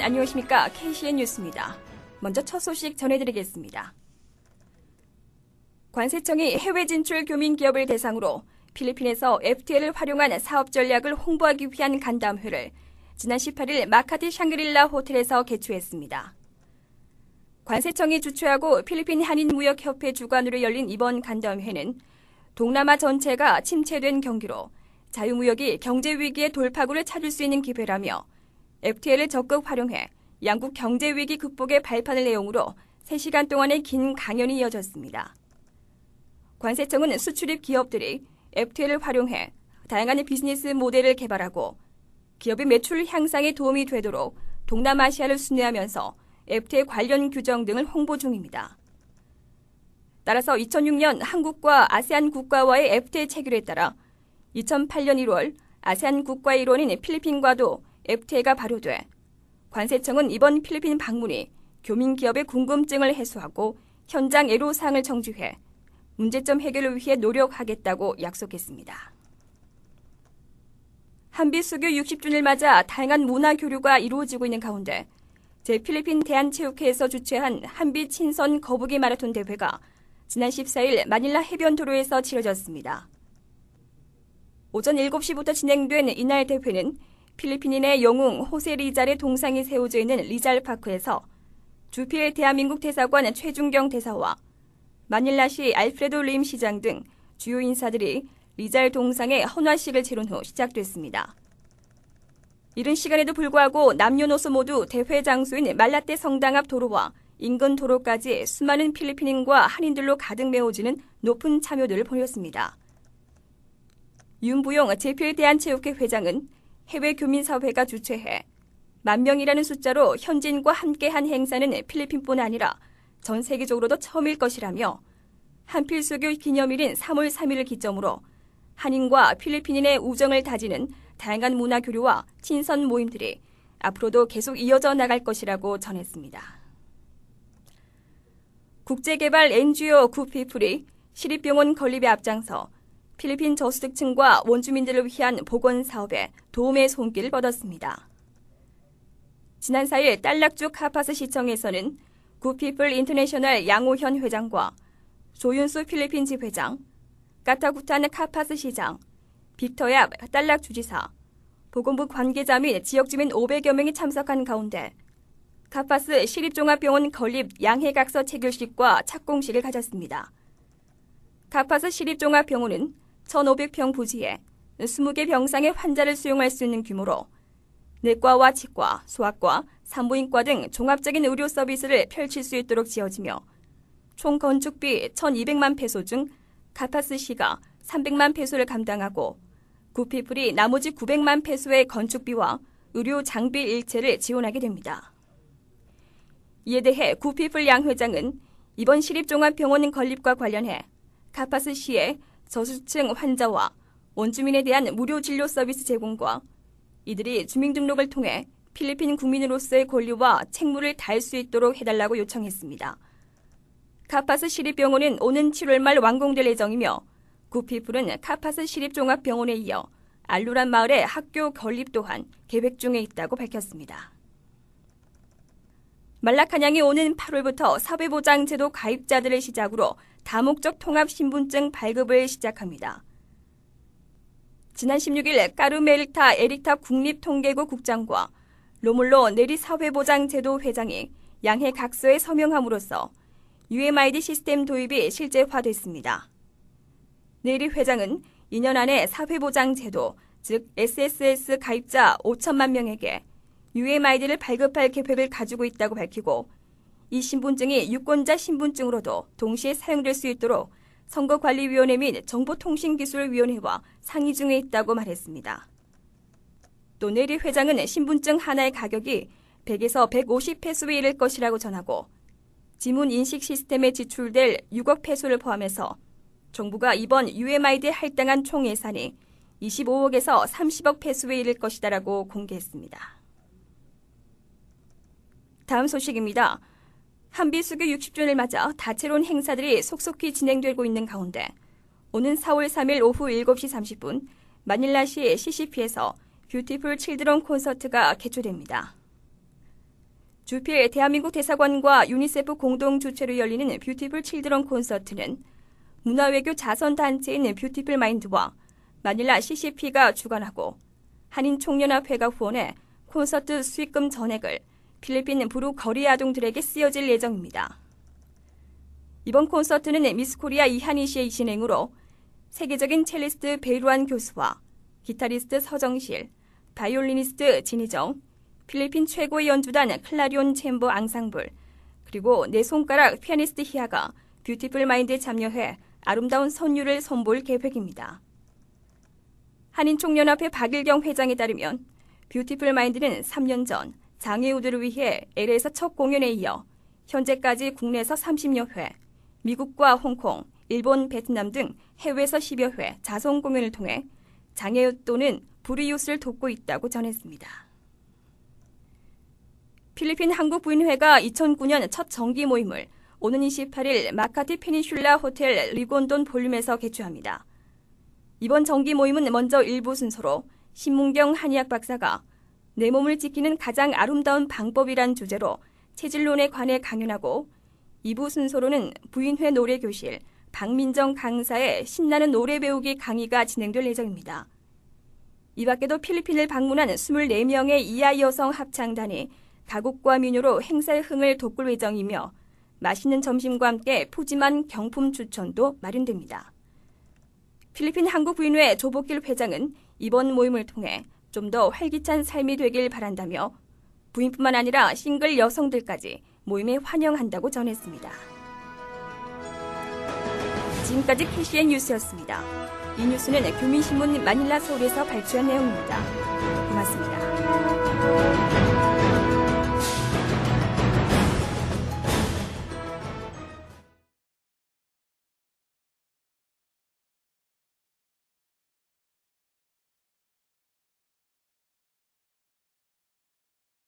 안녕하십니까. KCN 뉴스입니다. 먼저 첫 소식 전해드리겠습니다. 관세청이 해외 진출 교민 기업을 대상으로 필리핀에서 FTA를 활용한 사업 전략을 홍보하기 위한 간담회를 지난 18일 마카티 샹그릴라 호텔에서 개최했습니다. 관세청이 주최하고 필리핀 한인무역협회 주관으로 열린 이번 간담회는 동남아 전체가 침체된 경기로 자유무역이 경제위기의 돌파구를 찾을 수 있는 기회라며 FTA를 적극 활용해 양국 경제위기 극복의 발판을 내용으로 3시간 동안의 긴 강연이 이어졌습니다. 관세청은 수출입 기업들이 FTA를 활용해 다양한 비즈니스 모델을 개발하고 기업의 매출 향상에 도움이 되도록 동남아시아를 순회하면서 FTA 관련 규정 등을 홍보 중입니다. 따라서 2006년 한국과 아세안 국가와의 FTA 체결에 따라 2008년 1월 아세안 국가 일원인 필리핀과도 FTA가 발효돼 관세청은 이번 필리핀 방문이 교민 기업의 궁금증을 해소하고 현장 애로사항을 정주해 문제점 해결을 위해 노력하겠다고 약속했습니다. 한비 수교 60주년을 맞아 다양한 문화 교류가 이루어지고 있는 가운데 제필리핀 대한체육회에서 주최한 한비 친선 거북이 마라톤 대회가 지난 14일 마닐라 해변도로에서 치러졌습니다. 오전 7시부터 진행된 이날 대회는 필리핀인의 영웅 호세 리잘의 동상이 세워져 있는 리잘파크에서 주필 대한민국 대사관 최준경 대사와 마닐라시 알프레도 림 시장 등 주요 인사들이 리잘 동상에 헌화식을 치른 후 시작됐습니다. 이른 시간에도 불구하고 남녀노소 모두 대회 장소인 말라떼 성당 앞 도로와 인근 도로까지 수많은 필리핀인과 한인들로 가득 메워지는 높은 참여도를 보였습니다. 윤부용 제필대한체육회 회장은 해외 교민사회가 주최해 10,000명이라는 숫자로 현지인과 함께한 행사는 필리핀뿐 아니라 전 세계적으로도 처음일 것이라며 한필수교 기념일인 3월 3일을 기점으로 한인과 필리핀인의 우정을 다지는 다양한 문화 교류와 친선 모임들이 앞으로도 계속 이어져 나갈 것이라고 전했습니다. 국제개발 NGO 굿피플이 시립병원 건립에 앞장서 필리핀 저소득층과 원주민들을 위한 보건 사업에 도움의 손길을 뻗었습니다. 지난 4일 딸락주 카파스 시청에서는 굿피플 인터내셔널 양호현 회장과 조윤수 필리핀지 회장, 까타구탄 카파스 시장, 빅터얍 딸락 주지사, 보건부 관계자 및 지역주민 500여 명이 참석한 가운데 카파스 시립종합병원 건립 양해각서 체결식과 착공식을 가졌습니다. 카파스 시립종합병원은 1,500평 부지에 20개 병상의 환자를 수용할 수 있는 규모로 내과와 치과, 소아과, 산부인과 등 종합적인 의료 서비스를 펼칠 수 있도록 지어지며 총 건축비 1,200만 페소 중 카파스시가 300만 페소를 감당하고 굿피플이 나머지 900만 페소의 건축비와 의료 장비 일체를 지원하게 됩니다. 이에 대해 굿피플 양 회장은 이번 시립종합병원 건립과 관련해 카파스시의 저소득층 환자와 원주민에 대한 무료 진료 서비스 제공과 이들이 주민등록을 통해 필리핀 국민으로서의 권리와 책무를 다할 수 있도록 해달라고 요청했습니다. 카파스 시립병원은 오는 7월 말 완공될 예정이며 굿피플은 카파스 시립종합병원에 이어 알루란 마을의 학교 건립 또한 계획 중에 있다고 밝혔습니다. 말라카냥이 오는 8월부터 사회보장제도 가입자들을 시작으로 다목적 통합신분증 발급을 시작합니다. 지난 16일 까르메리타 에리타 국립통계국 국장과 로물로 내리 사회보장제도 회장이 양해 각서에 서명함으로써 UMID 시스템 도입이 실제화됐습니다. 내리 회장은 2년 안에 사회보장제도, 즉 SSS 가입자 5천만 명에게 UMID를 발급할 계획을 가지고 있다고 밝히고 이 신분증이 유권자 신분증으로도 동시에 사용될 수 있도록 선거관리위원회 및 정보통신기술위원회와 상의 중에 있다고 말했습니다. 또 내리 회장은 신분증 하나의 가격이 100에서 150페소에 이를 것이라고 전하고 지문 인식 시스템에 지출될 6억 페소를 포함해서 정부가 이번 UMID에 할당한 총 예산이 25억에서 30억 페소에 이를 것이다라고 공개했습니다. 다음 소식입니다. 한비 수교 60주년을 맞아 다채로운 행사들이 속속히 진행되고 있는 가운데 오는 4월 3일 오후 7시 30분 마닐라시 CCP에서 뷰티풀 칠드런 콘서트가 개최됩니다. 주필 대한민국 대사관과 유니세프 공동 주최로 열리는 뷰티풀 칠드런 콘서트는 문화외교 자선단체인 뷰티풀 마인드와 마닐라 CCP가 주관하고 한인총연합회가 후원해 콘서트 수익금 전액을 필리핀 부루 거리 아동들에게 쓰여질 예정입니다. 이번 콘서트는 미스코리아 이한희 씨의 진행으로 세계적인 첼리스트 베이루안 교수와 기타리스트 서정실, 바이올리니스트 진희정, 필리핀 최고의 연주단 클라리온 챔버 앙상블, 그리고 네 손가락 피아니스트 희아가 뷰티풀 마인드에 참여해 아름다운 선율을 선보일 계획입니다. 한인총연합회 박일경 회장에 따르면 뷰티풀 마인드는 3년 전 장애우들을 위해 LA에서 첫 공연에 이어 현재까지 국내에서 30여 회, 미국과 홍콩, 일본, 베트남 등 해외에서 10여 회 자선 공연을 통해 장애우 또는 불이웃을 돕고 있다고 전했습니다. 필리핀 한국부인회가 2009년 첫 정기 모임을 오는 28일 마카티 페닌슐라 호텔 리곤돈 볼륨에서 개최합니다. 이번 정기 모임은 먼저 일부 순서로 신문경 한의학 박사가 내 몸을 지키는 가장 아름다운 방법이란 주제로 체질론에 관해 강연하고 2부 순서로는 부인회 노래교실 박민정 강사의 신나는 노래 배우기 강의가 진행될 예정입니다. 이 밖에도 필리핀을 방문한 24명의 이하 여성 합창단이 가곡과 민요로 행사의 흥을 돋굴 예정이며 맛있는 점심과 함께 푸짐한 경품 추천도 마련됩니다. 필리핀 한국부인회 조복길 회장은 이번 모임을 통해 좀 더 활기찬 삶이 되길 바란다며 부인뿐만 아니라 싱글 여성들까지 모임에 환영한다고 전했습니다. 지금까지 KCN 뉴스였습니다. 이 뉴스는 교민신문 마닐라 서울에서 발췌한 내용입니다. 고맙습니다.